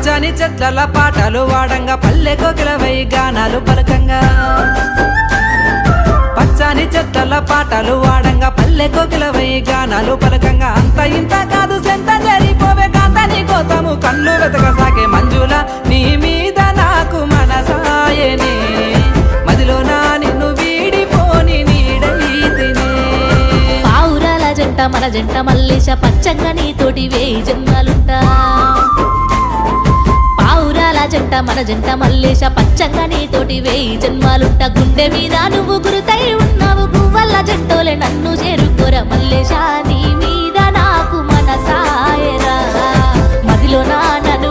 పచ్చని చెట్ల పాటలు వాడంగా పల్లె కోకిలవై గానాలు పలకంగా పచ్చని చెట్ల పాటలు వాడంగా పల్లె కోకిలవై గానాలు పలకంగా అంత ఇంత కాదు సెంత జరిపోవే కాంతని కోసము కళ్ళు వెతకసాగే మంజుల నీ మీద నాకు మనసాయనే మదిలోన నిన్ను వీడిపోని నీడైతినే పావురాల జంట మన జంట మల్లేశ పచ్చంగా నీతోటి వేయి జన్మలుంటా పావురాల జంట మన జంట మల్లేశ పచ్చంగా నీతోటి వేయి జన్మాలుంటా గుండె మీద నువ్వు గురుతై ఉన్నావు గువ్వల్ల జంటోలే నన్ను చేరుకోర మల్లేశ నీ మీద నాకు మనసాయరా మదిలో నన్ను